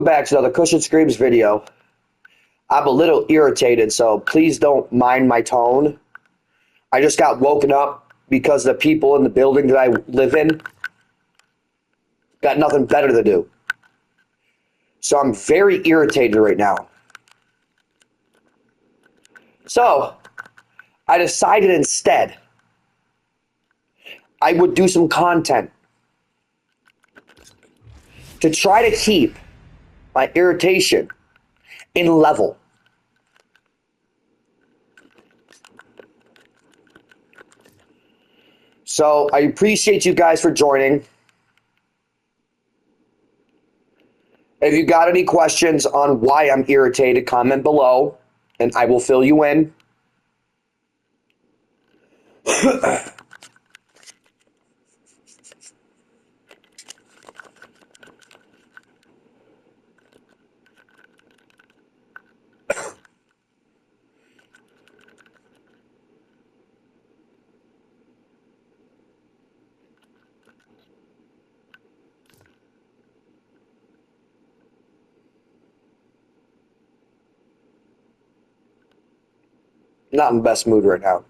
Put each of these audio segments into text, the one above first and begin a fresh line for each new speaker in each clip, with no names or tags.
Back to another Cushion Screams video. I'm a little irritated, so please don't mind my tone. I just got woken up because the people in the building that I live in got nothing better to do. So I'm very irritated right now. So I decided instead I would do some content to try to keep my irritation in level. So I appreciate you guys for joining. If you got any questions on why I'm irritated, comment below and I will fill you in. Not in the best mood right now.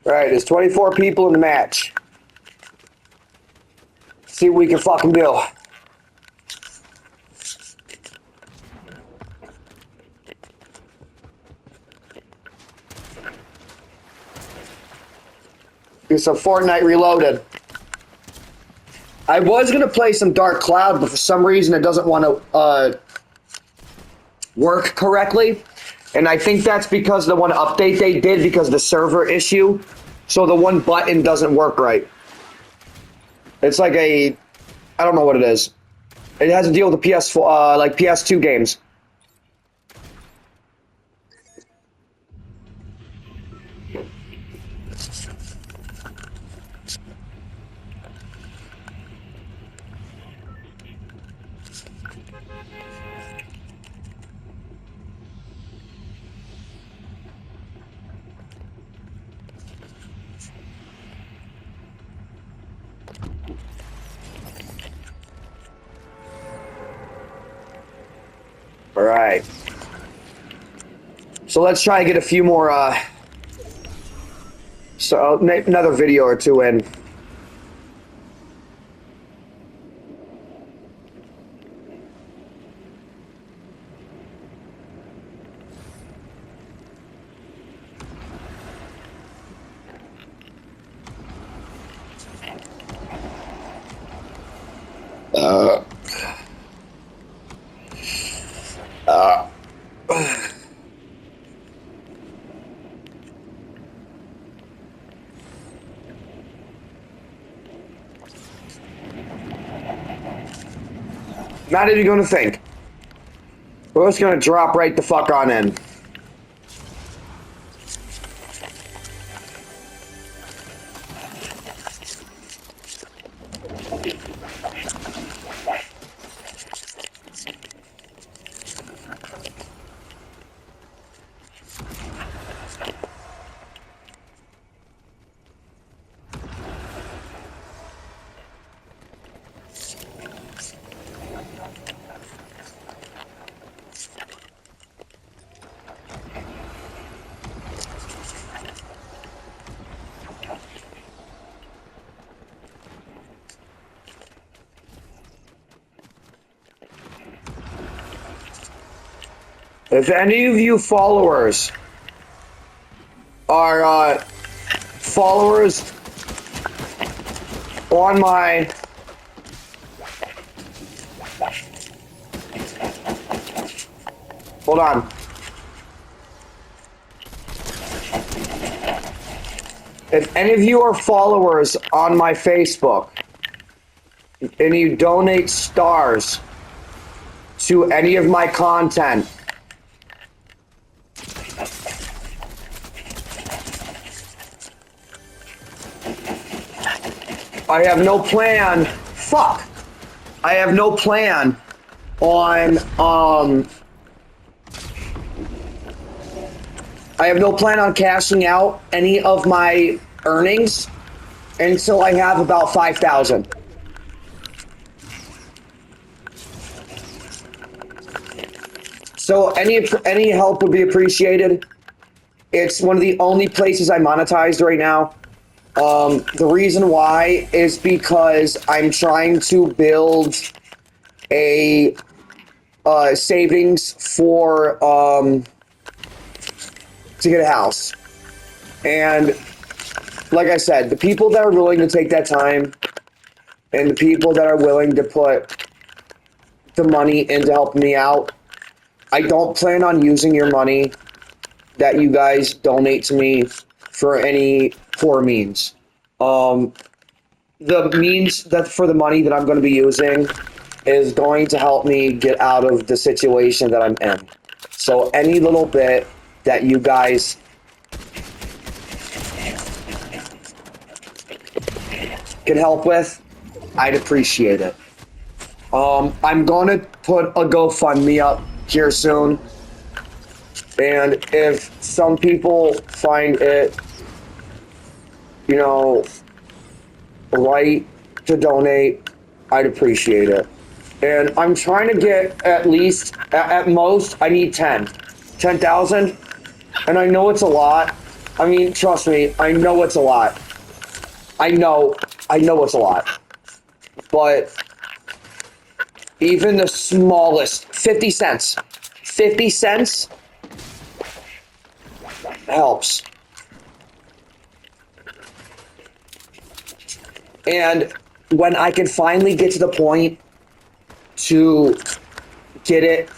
All right, there's 24 people in the match. See what we can fucking do. Do some Fortnite Reloaded. I was gonna play some Dark Cloud, but for some reason it doesn't want to work correctly. And I think that's because the one update they did because of the server issue. So the one button doesn't work right. It's like I don't know what it is. It has to deal with the PS4, like PS2 games. All right. So let's try and get a few more, another video or two in. Not even gonna think. We're just gonna drop right the fuck on in. If any of you followers are followers on my hold on. If any of you are followers on my Facebook and you donate stars to any of my content, I have no plan. Fuck. I have no plan on I have no plan on cashing out any of my earnings until I have about 5,000. So any help would be appreciated. It's one of the only places I monetized right now. The reason why is because I'm trying to build a savings for to get a house. And like I said, the people that are willing to take that time and the people that are willing to put the money into helping me out, I don't plan on using your money that you guys donate to me for any poor means. The means that for the money that I'm going to be using is going to help me get out of the situation that I'm in. So any little bit that you guys can help with, I'd appreciate it. I'm going to put a GoFundMe up here soon. And if some people find it, you know, right to donate, I'd appreciate it. And I'm trying to get at least, at most, I need 10,000. And I know it's a lot. I mean, trust me, I know it's a lot. I know it's a lot. But even the smallest, 50 cents, 50 cents helps. And when I can finally get to the point to get it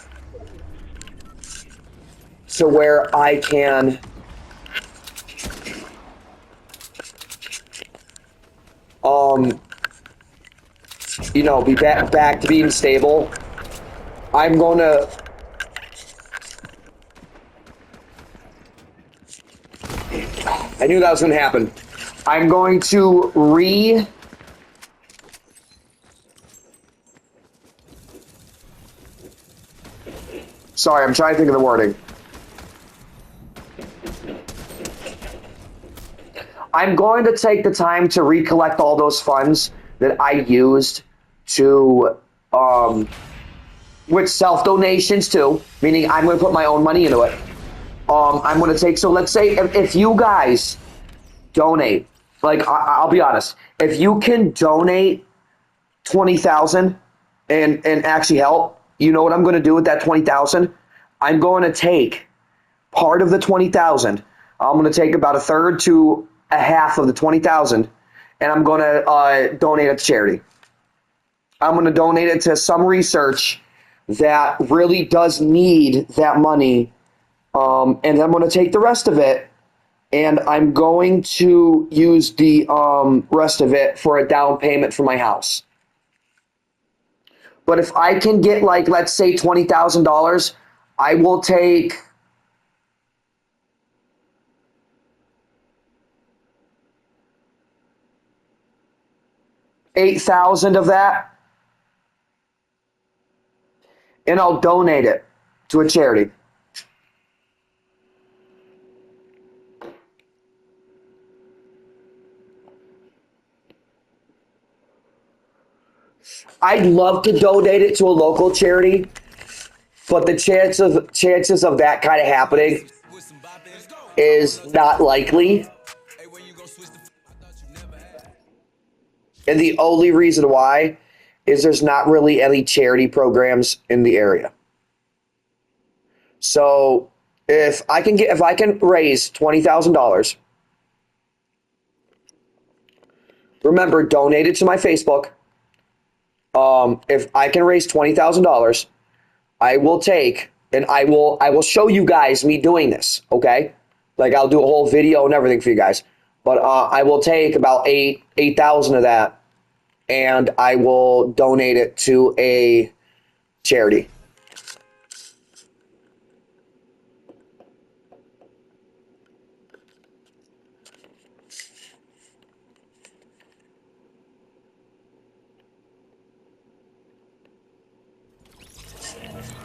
to where I can you know, be back to being stable, I'm going to I knew that was going to happen. I'm going to Sorry, I'm trying to think of the wording. I'm going to take the time to recollect all those funds that I used to, with self-donations too, meaning I'm going to put my own money into it. I'm going to take, so let's say if you guys donate, like I'll be honest, if you can donate 20,000 and actually help, you know what I'm going to do with that 20,000? I'm going to take part of the 20,000. I'm going to take about a third to a half of the 20,000, and I'm going to donate it to charity. I'm going to donate it to some research that really does need that money, and I'm going to take the rest of it, and I'm going to use the rest of it for a down payment for my house. But if I can get, like, let's say $20,000, I will take $8,000 of that, and I'll donate it to a charity. I'd love to donate it to a local charity, but the chances of that kind of happening is not likely. And the only reason why is there's not really any charity programs in the area. So if I can raise $20,000, Remember, donate it to my Facebook. If I can raise $20,000, I will take and I will show you guys me doing this. Okay, like I'll do a whole video and everything for you guys. But I will take about 8,000 of that, and I will donate it to a charity.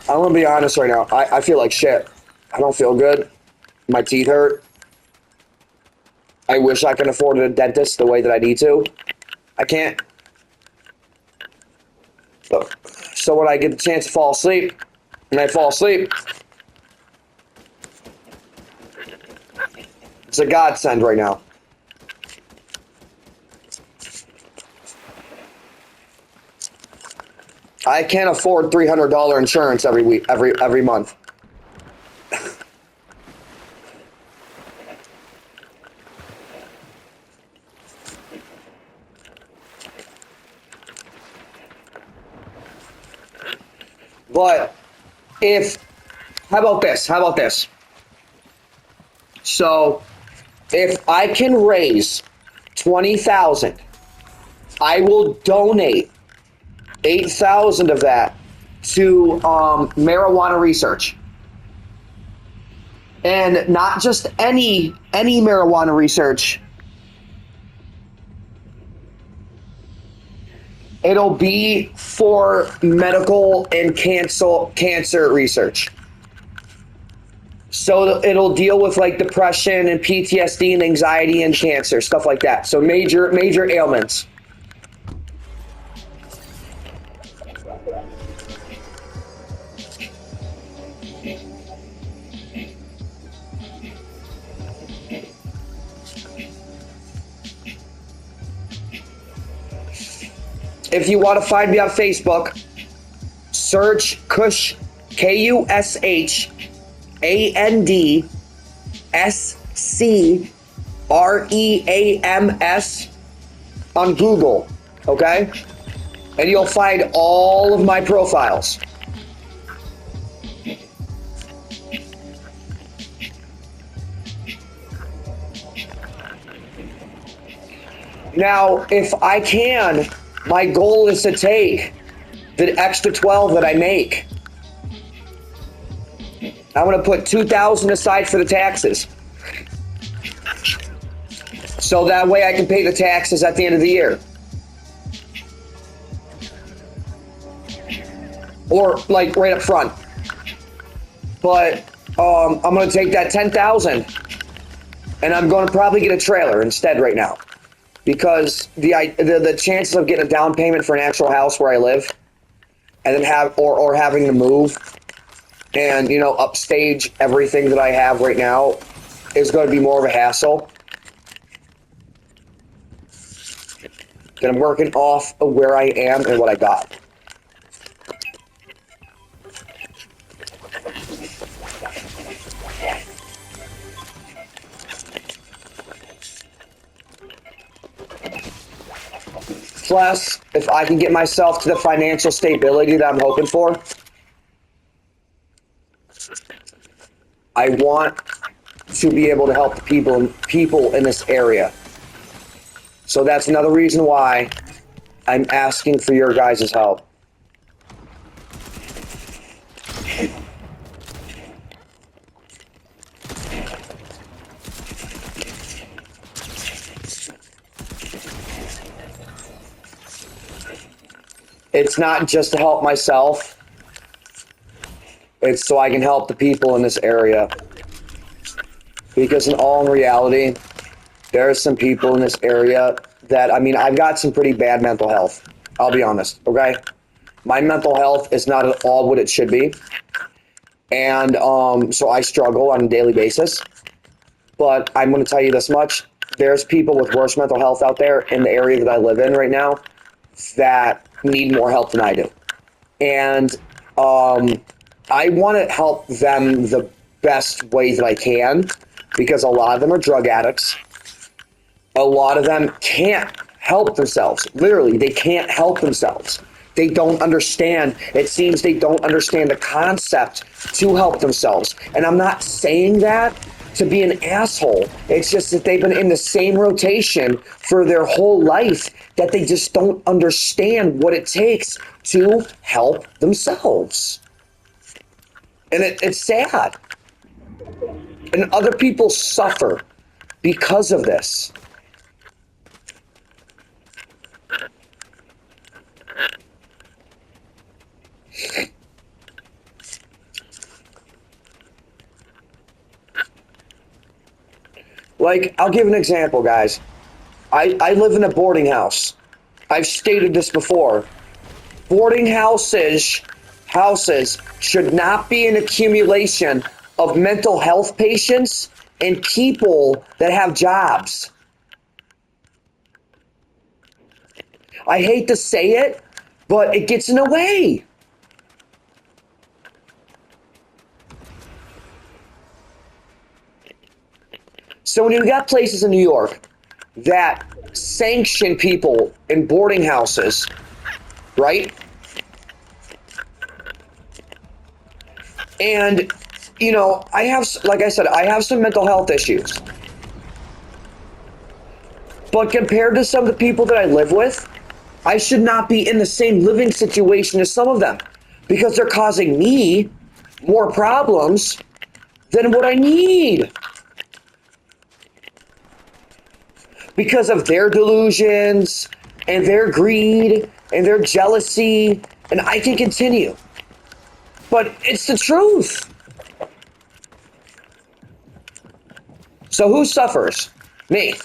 I'm gonna be honest right now. I feel like shit. I don't feel good. My teeth hurt. I wish I could afford a dentist the way that I need to. I can't. So when I get the chance to fall asleep, and I fall asleep, it's a godsend right now. I can't afford $300 insurance every week, every month. But how about this? How about this? So, if I can raise 20,000, I will donate 8,000 of that to marijuana research, and not just any marijuana research. It'll be for medical and cancer research. So it'll deal with like depression and PTSD and anxiety and cancer, stuff like that. So major ailments. If you want to find me on Facebook, search Kush, KUSHANDSCREAMS on Google, okay? And you'll find all of my profiles. Now, if I can, my goal is to take the extra 12 that I make. I'm going to put 2,000 aside for the taxes. So that way I can pay the taxes at the end of the year. Or like right up front. But I'm going to take that 10,000 and I'm going to probably get a trailer instead right now. Because the chances of getting a down payment for an actual house where I live, and then having to move, and upstage everything that I have right now, is going to be more of a hassle. Then I'm working off of where I am and what I got. Plus, if I can get myself to the financial stability that I'm hoping for, I want to be able to help the people in this area. So that's another reason why I'm asking for your guys' help. It's not just to help myself. It's so I can help the people in this area. Because in all reality, there are some people in this area that, I've got some pretty bad mental health. I'll be honest, okay? My mental health is not at all what it should be. And so I struggle on a daily basis. But I'm going to tell you this much. There's people with worse mental health out there in the area that I live in right now that need more help than I do. And I want to help them the best way that I can, because a lot of them are drug addicts. A lot of them can't help themselves. Literally, they can't help themselves. They don't understand. It seems they don't understand the concept to help themselves. And I'm not saying that to be an asshole. It's just that they've been in the same rotation for their whole life that they just don't understand what it takes to help themselves. And it's sad. And other people suffer because of this. Like, I'll give an example, guys. I live in a boarding house. I've stated this before. Boarding houses should not be an accumulation of mental health patients and people that have jobs. I hate to say it, but it gets in the way. So when you got places in New York that sanction people in boarding houses, right? And, you know, like I said, I have some mental health issues. But compared to some of the people that I live with, I should not be in the same living situation as some of them because they're causing me more problems than what I need. Because of their delusions and their greed and their jealousy, and I can continue. But it's the truth. So who suffers? Me.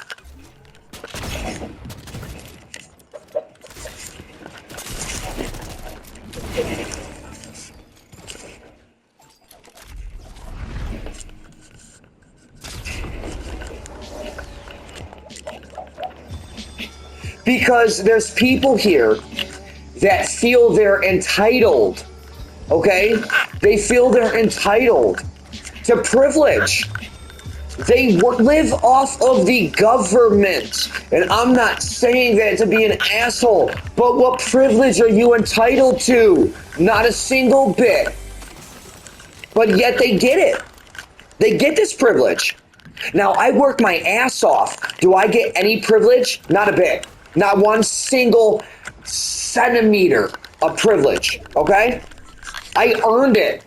Because there's people here that feel they're entitled, okay? They feel they're entitled to privilege. They live off of the government. And I'm not saying that to be an asshole, but what privilege are you entitled to? Not a single bit. But yet they get it. They get this privilege. Now, I work my ass off. Do I get any privilege? Not a bit. Not one single centimeter of privilege, okay? I earned it.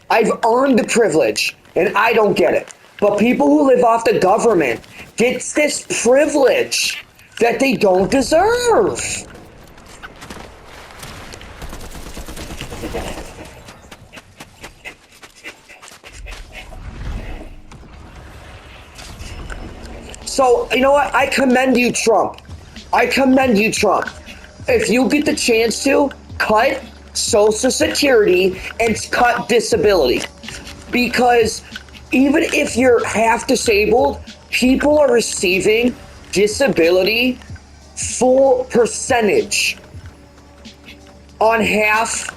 I've earned the privilege, and I don't get it. But people who live off the government get this privilege that they don't deserve. So, you know what? I commend you, Trump. I commend you, Trump. If you get the chance to, cut Social Security and cut disability. Because even if you're half disabled, people are receiving disability full percentage on half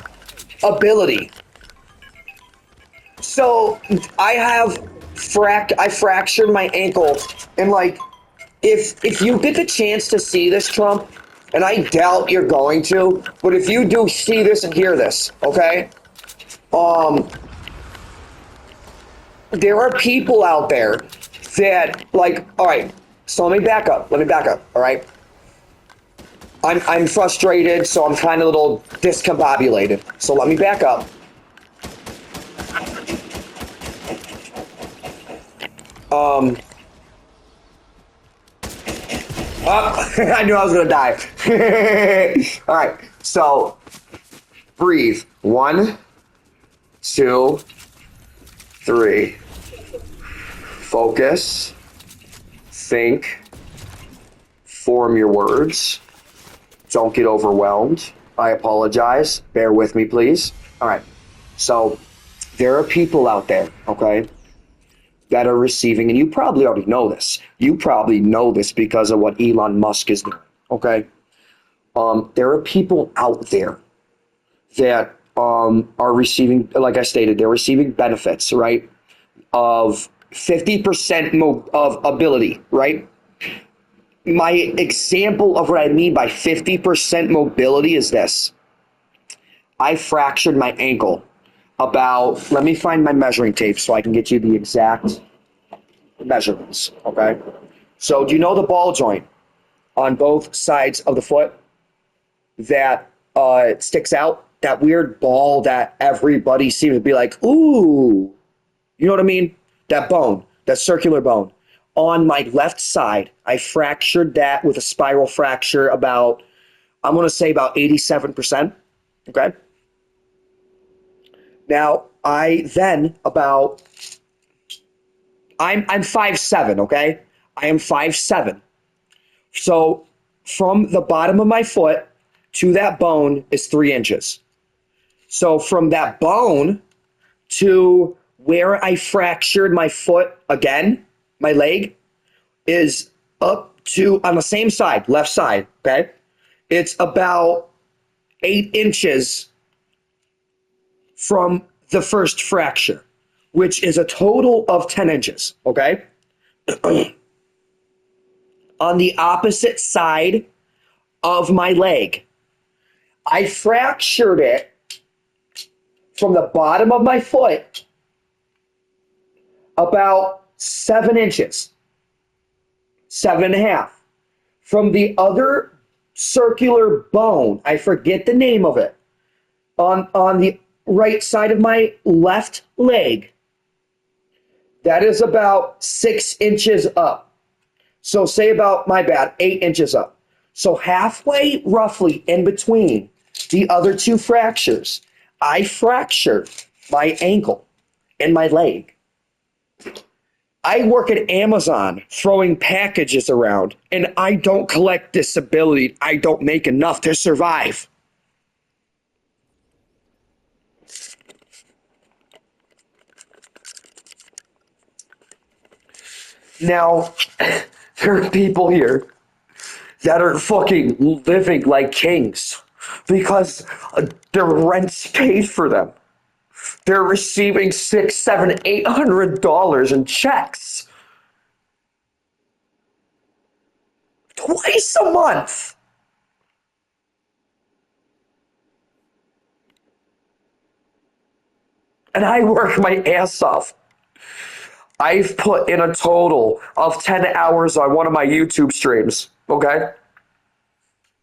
ability. So I fractured my ankle, and like, if you get the chance to see this, Trump, and I doubt you're going to, but if you do see this and hear this, okay? There are people out there that, like, all right, so let me back up, all right? I'm frustrated, so I'm kind of a little discombobulated. So let me back up. I knew I was gonna die. All right, so breathe. 1, 2, 3. Focus. Think. Form your words. Don't get overwhelmed. I apologize. Bear with me, please. All right, so there are people out there, okay, that are receiving, and you probably already know this. You probably know this because of what Elon Musk is doing, okay? There are people out there that are receiving, like I stated, they're receiving benefits, right, of 50% of ability, right? my example of what I mean by 50% mobility is this. I fractured my ankle about, let me find my measuring tape so I can get you the exact measurements, okay? So do you know the ball joint on both sides of the foot that sticks out? That weird ball that everybody seems to be like, ooh, you know what I mean? That bone, that circular bone. On my left side, I fractured that with a spiral fracture about, I'm going to say about 87%, okay? Now, I'm 5'7", okay? I am 5'7". So from the bottom of my foot to that bone is 3 inches. So from that bone to where I fractured my foot again, my leg, is up to, on the same side, left side, okay? It's about 8 inches from the first fracture, which is a total of 10 inches, okay? On the opposite side of my leg, I fractured it from the bottom of my foot about 7 inches, 7.5. From the other circular bone, I forget the name of it, on the right side of my left leg, that is about 6 inches up. So say about, my bad, 8 inches up. So halfway roughly in between the other two fractures, I fractured my ankle and my leg. I work at Amazon throwing packages around, and I don't collect disability. I don't make enough to survive. Now, there are people here that are fucking living like kings because their rent's paid for them. They're receiving $600, $700, $800 in checks twice a month. And I work my ass off. I've put in a total of 10 hours on one of my YouTube streams, okay?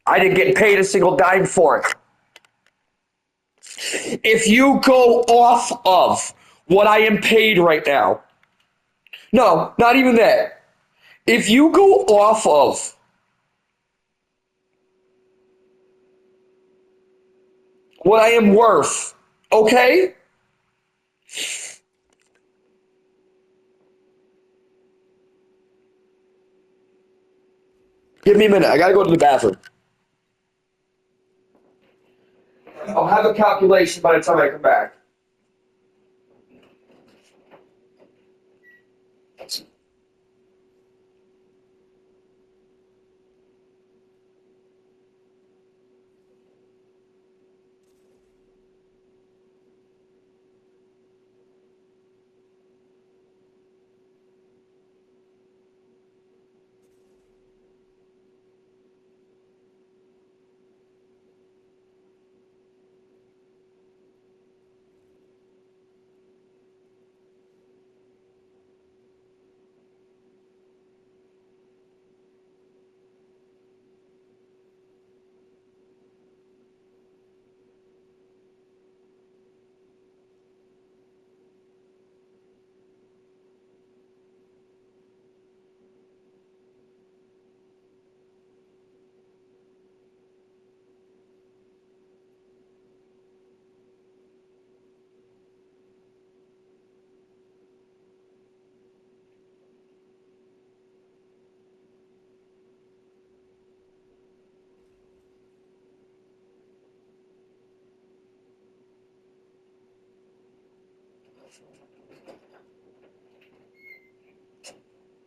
I didn't get paid a single dime for it. If you go off of what I am paid right now, no, not even that. If you go off of what I am worth, okay? Give me a minute. I gotta go to the bathroom. I'll have a calculation by the time I come back.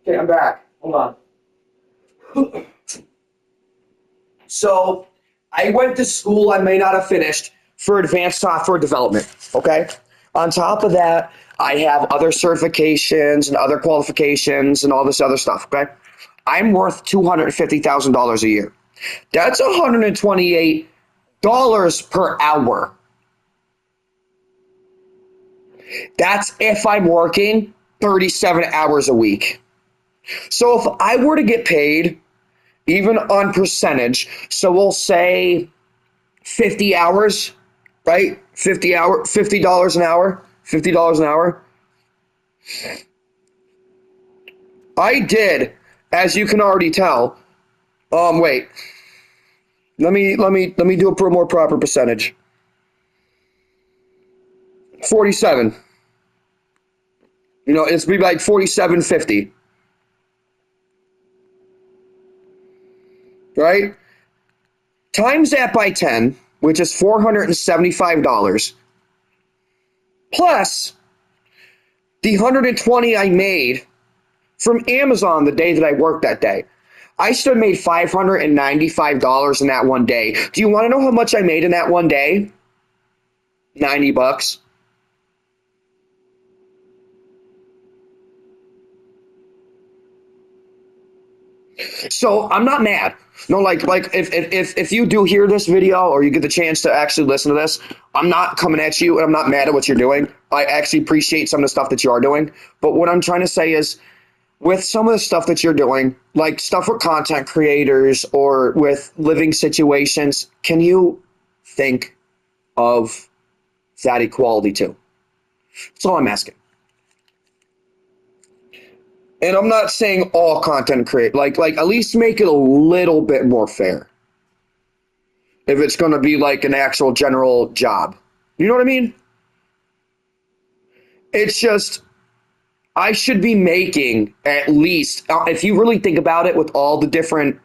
Okay, I'm back. Hold on. So, I went to school I may not have finished for advanced software development, okay? On top of that, I have other certifications and other qualifications and all this other stuff, okay? I'm worth $250,000 a year. That's $128 per hour. That's if I'm working 37 hours a week. So if I were to get paid, even on percentage, so we'll say 50 hours, right? $50 an hour, $50 an hour. I did, as you can already tell. Wait. Let me do a more proper percentage. 47. It's be like 47.50. Right? Times that by 10, which is $475, plus the 120 I made from Amazon the day that I worked that day. I still made $595 in that one day. Do you want to know how much I made in that one day? $90. So I'm not mad. No, like if you do hear this video or you get the chance to actually listen to this, I'm not coming at you and I'm not mad at what you're doing. I actually appreciate some of the stuff that you are doing. But what I'm trying to say is, with some of the stuff that you're doing, like stuff with content creators or with living situations, can you think of that equality too? That's all I'm asking. And I'm not saying all content create, like at least make it a little bit more fair. If it's going to be like an actual general job. You know what I mean? It's just, I should be making at least, if you really think about it with all the different,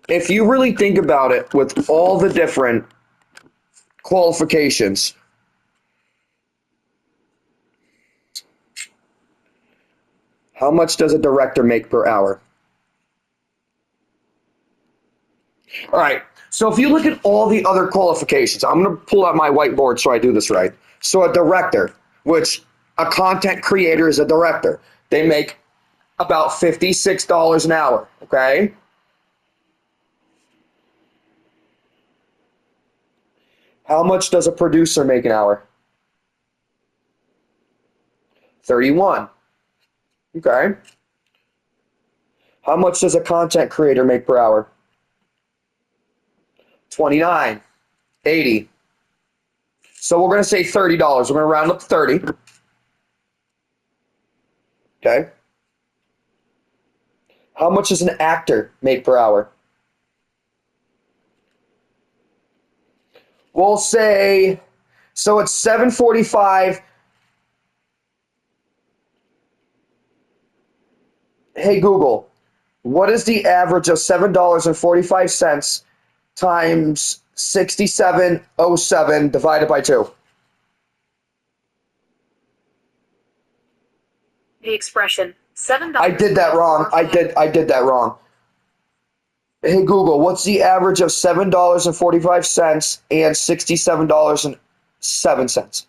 if you really think about it with all the different qualifications, how much does a director make per hour? All right. So if you look at all the other qualifications, I'm going to pull out my whiteboard so I do this right. So a director, which a content creator is a director, they make about $56 an hour. Okay. How much does a producer make an hour? 31. Okay. How much does a content creator make per hour? 29. 80. So we're going to say $30. We're going to round up to 30. Okay. How much does an actor make per hour? We'll say, so it's 7.45. Hey Google, what is the average of $7.45 times 6707 divided by 2?
The expression $7.
I did that wrong. I did that wrong. Hey Google, what's the average of $7.45 and $67.07?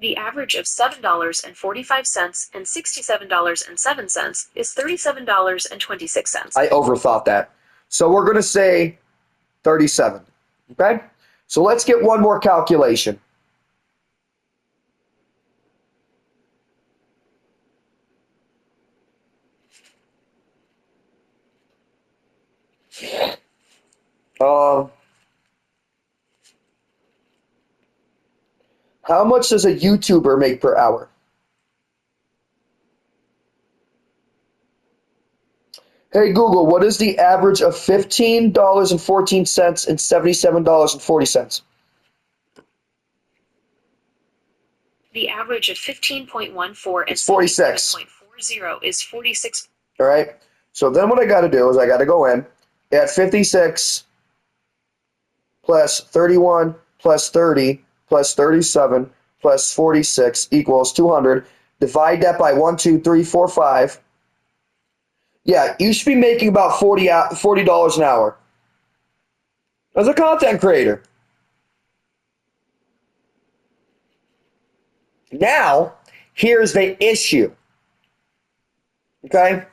The average of $7.45 and $67.07 is $37.26.
I overthought that. So we're going to say 37. Okay? So let's get one more calculation. How much does a YouTuber make per hour? Hey Google, what is the average of $15.14 and $77.40?
The average of 15.14 and
46.
77.40 is 46.
All right. So then what I got to do is I got to go in at 56 plus 31 plus 30 plus 37 plus 46 equals 200. Divide that by 1, 2, 3, 4, 5. Yeah, you should be making about $40 an hour as a content creator. Now, here's the issue. Okay?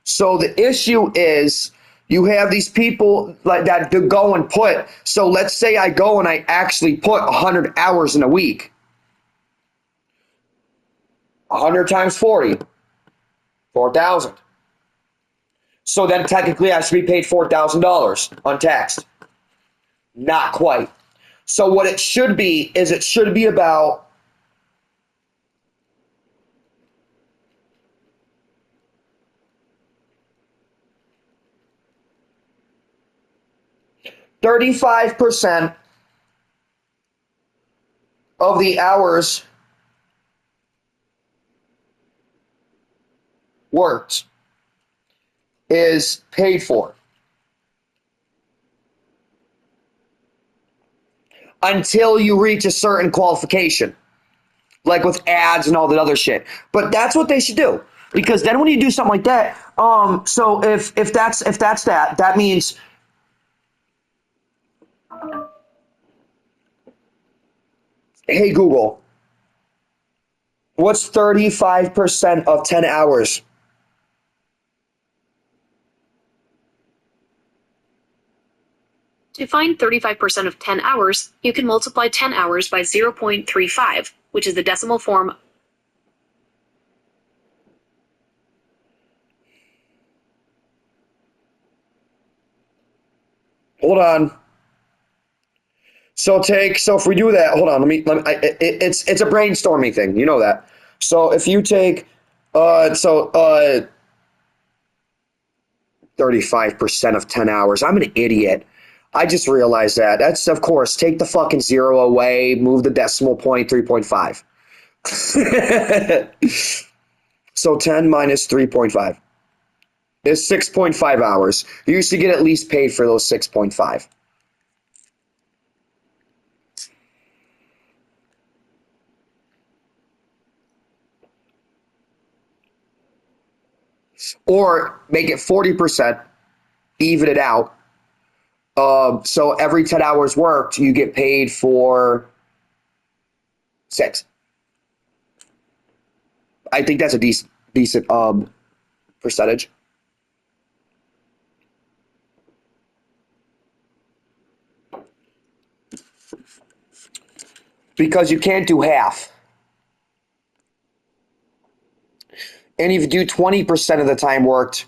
So the issue is you have these people like that to go and put. So let's say I go and I actually put 100 hours in a week. 100 times 40, 4,000. So then technically I should be paid $4,000 untaxed. Not quite. So what it should be is it should be about $35% of the hours worked is paid for until you reach a certain qualification, like with ads and all that other shit. But that's what they should do, because then when you do something like that, so if that's that, that means hey Google, what's 35% of 10 hours?
To find 35% of 10 hours, you can multiply 10 hours by 0.35, which is the decimal form.
Hold on. So if we do that, hold on, it's a brainstorming thing, you know that. So if you take, 35% of 10 hours, I'm an idiot. I just realized that. That's, of course, take the fucking zero away, move the decimal point, 3.5. So 10 minus 3.5 is 6.5 hours. You should get at least paid for those 6.5. Or make it 40%, even it out. So every 10 hours worked, you get paid for 6. I think that's a decent percentage. Because you can't do half. And if you do 20% of the time worked,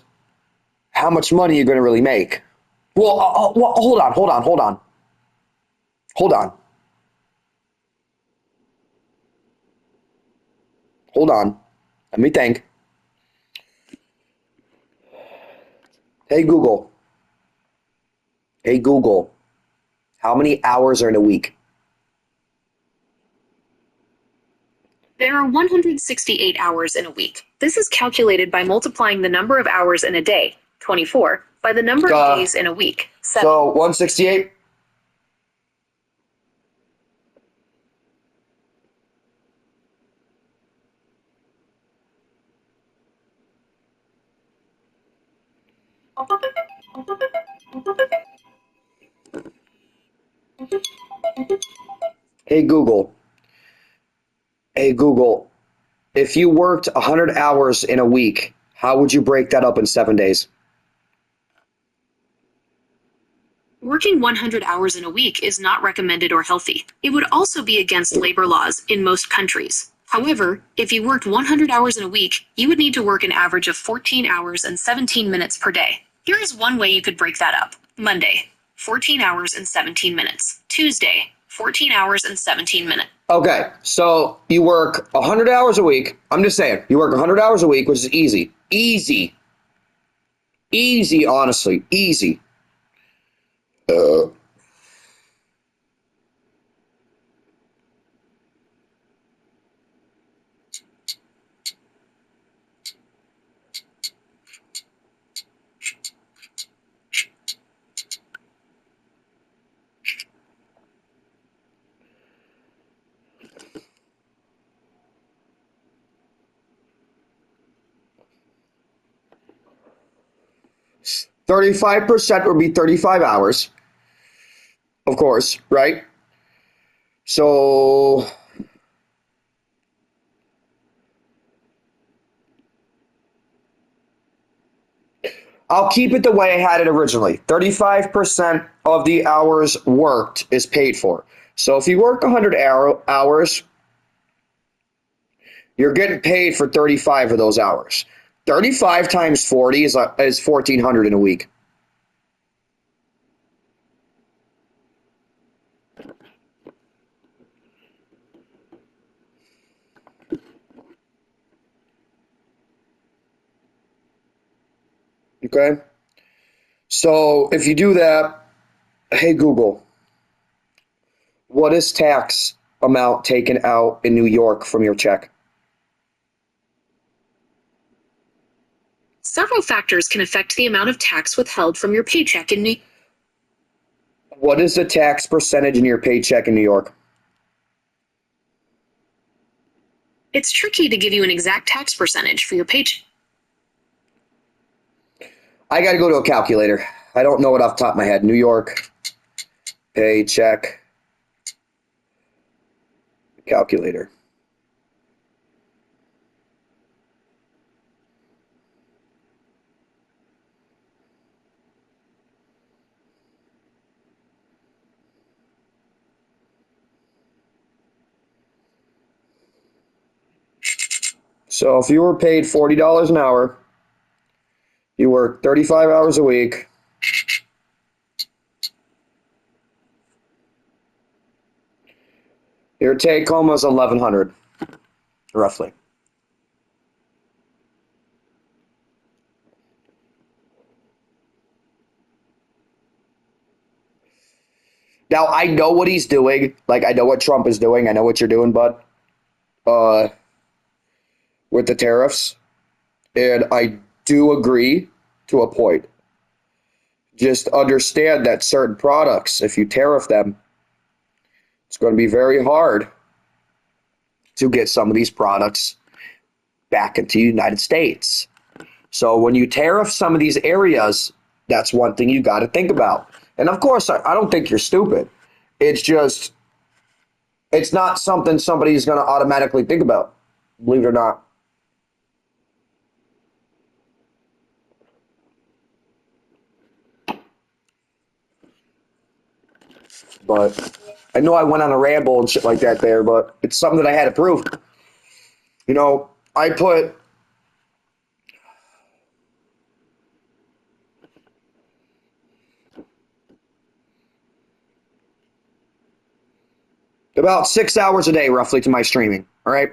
how much money are you going to really make? Well, hold on. Hold on. Let me think. Hey Google. How many hours are in a week?
There are 168 hours in a week. This is calculated by multiplying the number of hours in a day, 24, by the number of days in a week, 7.
So 168? Hey Google. If you worked 100 hours in a week, how would you break that up in 7 days?
Working 100 hours in a week is not recommended or healthy. It would also be against labor laws in most countries. However, if you worked 100 hours in a week, you would need to work an average of 14 hours and 17 minutes per day. Here is one way you could break that up. Monday, 14 hours and 17 minutes. Tuesday, 14 hours and 17 minutes.
Okay, so you work 100 hours a week. I'm just saying, you work 100 hours a week, which is easy. Easy, honestly. Easy. 35% would be 35 hours, of course, right? So I'll keep it the way I had it originally. 35% of the hours worked is paid for. So if you work 100 hours, you're getting paid for 35 of those hours. 35 times 40 is 1,400 in a week. Okay? So if you do that, hey Google, what is tax amount taken out in New York from your check?
Several factors can affect the amount of tax withheld from your paycheck in New
What is the tax percentage in your paycheck in New York?
It's tricky to give you an exact tax percentage for your paycheck.
I got to go to a calculator. I don't know it off the top of my head. New York paycheck calculator. So if you were paid $40 an hour, you work 35 hours a week. Your take home was 1,100, roughly. Now I know what he's doing. Like I know what Trump is doing. I know what you're doing, bud. Uh, with the tariffs, and I do agree to a point. Just understand that certain products, if you tariff them, it's going to be very hard to get some of these products back into the United States. So when you tariff some of these areas, that's one thing you got to think about. And of course, I don't think you're stupid. It's just, it's not something somebody's going to automatically think about, believe it or not. But I know I went on a ramble and shit like that there, but it's something that I had to prove. You know, I put about 6 hours a day roughly to my streaming. All right.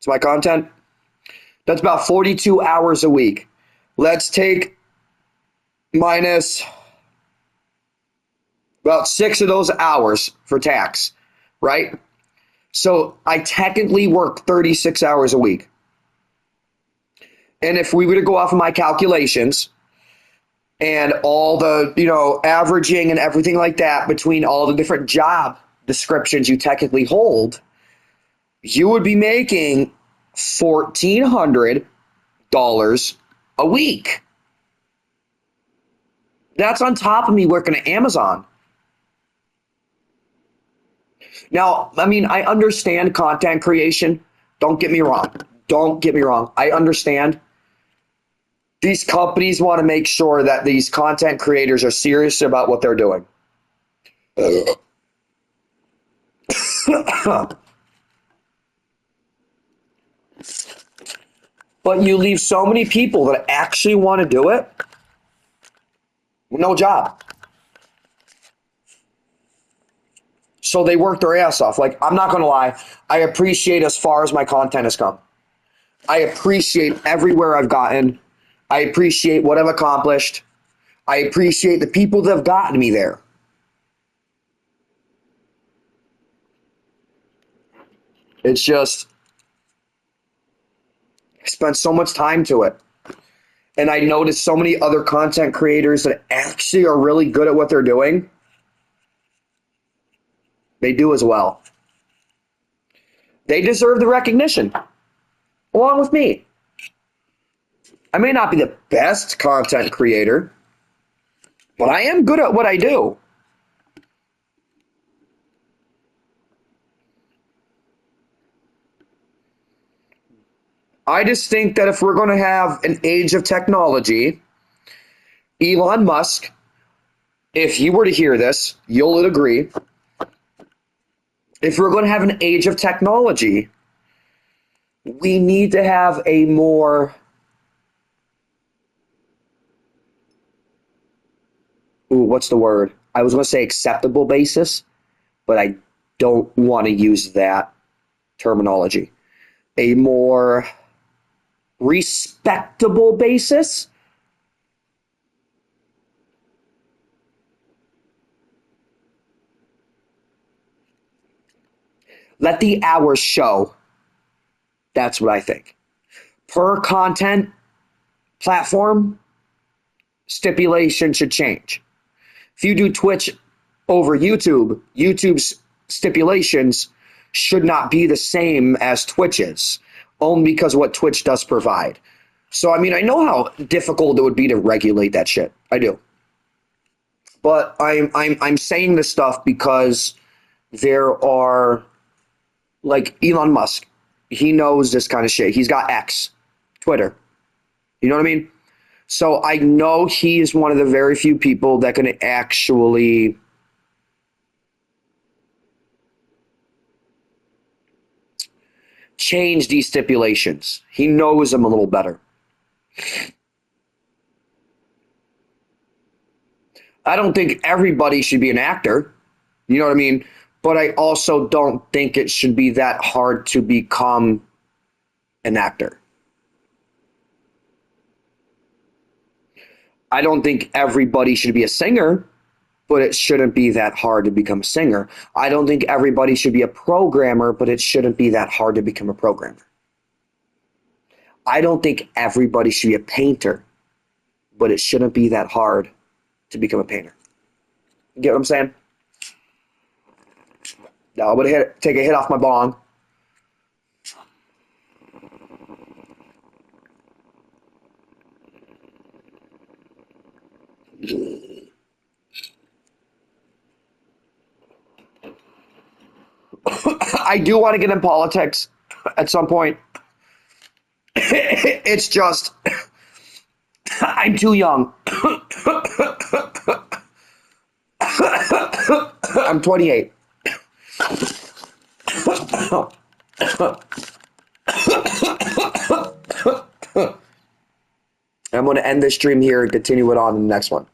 To my content. That's about 42 hours a week. Let's take minus about 6 of those hours for tax, right? So I technically work 36 hours a week. And if we were to go off of my calculations and all the, averaging and everything like that between all the different job descriptions you technically hold, you would be making $1,400 a week. That's on top of me working at Amazon. Now, I mean, I understand content creation. Don't get me wrong. Don't get me wrong. I understand. These companies want to make sure that these content creators are serious about what they're doing. But you leave so many people that actually want to do it with no job. So they work their ass off. Like, I'm not going to lie. I appreciate as far as my content has come. I appreciate everywhere I've gotten. I appreciate what I've accomplished. I appreciate the people that have gotten me there. It's just, I spent so much time to it. And I noticed so many other content creators that actually are really good at what they're doing. They do as well. They deserve the recognition, along with me. I may not be the best content creator, but I am good at what I do. I just think that if we're going to have an age of technology Elon Musk, if you were to hear this, you'll agree. If we're going to have an age of technology, we need to have a more what's the word? I was going to say acceptable basis, but I don't want to use that terminology. A more respectable basis. Let the hours show. That's what I think. Per content platform, stipulation should change. If you do Twitch over YouTube, YouTube's stipulations should not be the same as Twitch's, only because of what Twitch does provide. So, I mean, I know how difficult it would be to regulate that shit. I do. But I'm saying this stuff because there are, like Elon Musk, he knows this kind of shit. He's got X, Twitter. You know what I mean? So I know he is one of the very few people that can actually change these stipulations. He knows them a little better. I don't think everybody should be an actor. You know what I mean? But I also don't think it should be that hard to become an actor. I don't think everybody should be a singer, but it shouldn't be that hard to become a singer. I don't think everybody should be a programmer, but it shouldn't be that hard to become a programmer. I don't think everybody should be a painter, but it shouldn't be that hard to become a painter. You get what I'm saying? Now I'm going to take a hit off my bong. I do want to get in politics at some point. It's just, I'm too young. I'm 28. I'm going to end this stream here and continue it on in the next one.